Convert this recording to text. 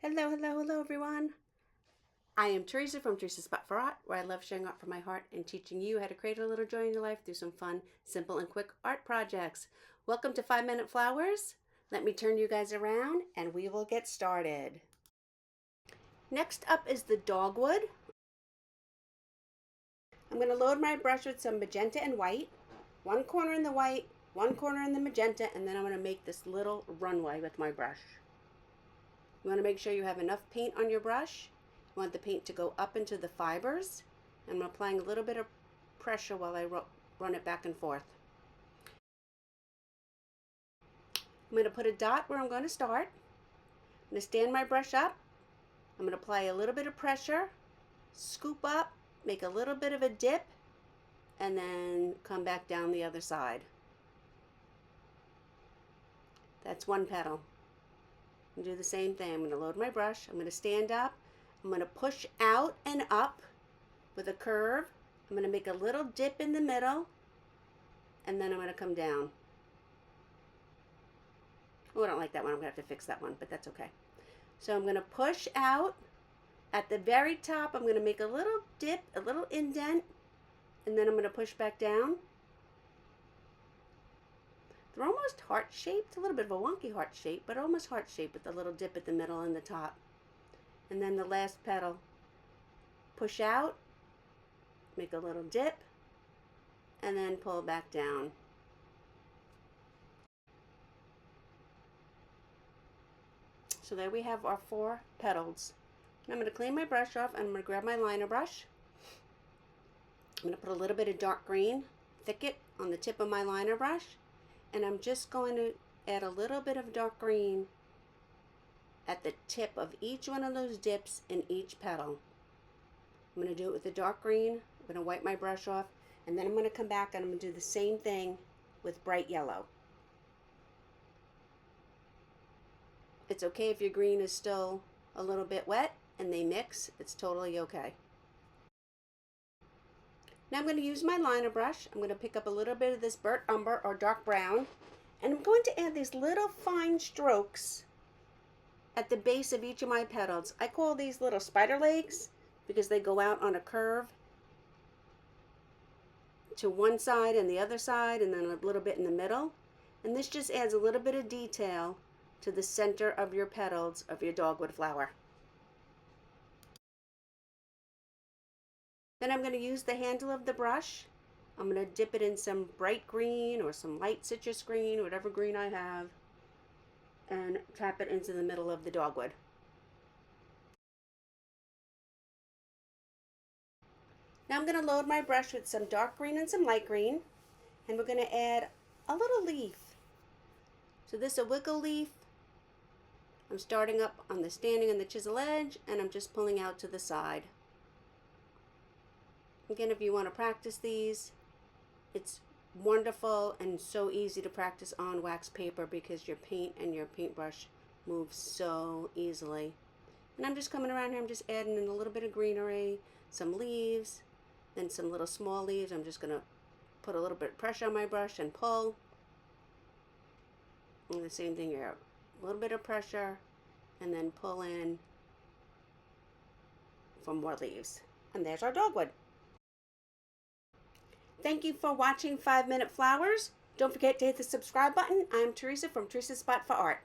Hello, hello, hello everyone. I am Teresa from Teresa's Spot for Art, where I love sharing art from my heart and teaching you how to create a little joy in your life through some fun, simple, and quick art projects. Welcome to 5-Minute Flowers. Let me turn you guys around and we will get started. Next up is the Dogwood. I'm going to load my brush with some magenta and white, one corner in the white, one corner in the magenta, and then I'm going to make this little runway with my brush. You want to make sure you have enough paint on your brush. You want the paint to go up into the fibers. I'm applying a little bit of pressure while I run it back and forth. I'm going to put a dot where I'm going to start. I'm going to stand my brush up. I'm going to apply a little bit of pressure, scoop up, make a little bit of a dip, and then come back down the other side. That's one petal. And do the same thing. I'm going to load my brush. I'm going to stand up. I'm going to push out and up with a curve. I'm going to make a little dip in the middle, and then I'm going to come down. Oh, I don't like that one. I'm going to have to fix that one, but that's okay. So I'm going to push out. At the very top, I'm going to make a little dip, a little indent, and then I'm going to push back down. They're almost heart-shaped, a little bit of a wonky heart shape, but almost heart-shaped with a little dip at the middle and the top. And then the last petal, push out, make a little dip, and then pull back down. So there we have our 4 petals. And I'm going to clean my brush off, and I'm going to grab my liner brush. I'm going to put a little bit of dark green, thicket on the tip of my liner brush. And I'm just going to add a little bit of dark green at the tip of each one of those dips in each petal. I'm going to do it with the dark green. I'm going to wipe my brush off, and then I'm going to come back and I'm going to do the same thing with bright yellow. It's okay if your green is still a little bit wet and they mix. It's totally okay. Now I'm going to use my liner brush. I'm going to pick up a little bit of this burnt umber or dark brown, and I'm going to add these little fine strokes at the base of each of my petals. I call these little spider legs because they go out on a curve to one side and the other side, and then a little bit in the middle. And this just adds a little bit of detail to the center of your petals of your dogwood flower. Then I'm going to use the handle of the brush. I'm going to dip it in some bright green or some light citrus green, whatever green I have, and tap it into the middle of the dogwood. Now I'm going to load my brush with some dark green and some light green, and we're going to add a little leaf. So this is a wiggle leaf. I'm starting up on the standing on the chisel edge, and I'm just pulling out to the side. Again, if you want to practice these, it's wonderful and so easy to practice on wax paper because your paint and your paintbrush move so easily. And I'm just coming around here, I'm just adding in a little bit of greenery, some leaves, then some little small leaves. I'm just going to put a little bit of pressure on my brush and pull. And the same thing here, a little bit of pressure and then pull in for more leaves. And there's our dogwood. Thank you for watching 5-Minute Flowers. Don't forget to hit the subscribe button. I'm Teresa from Teresa's Spot for Art.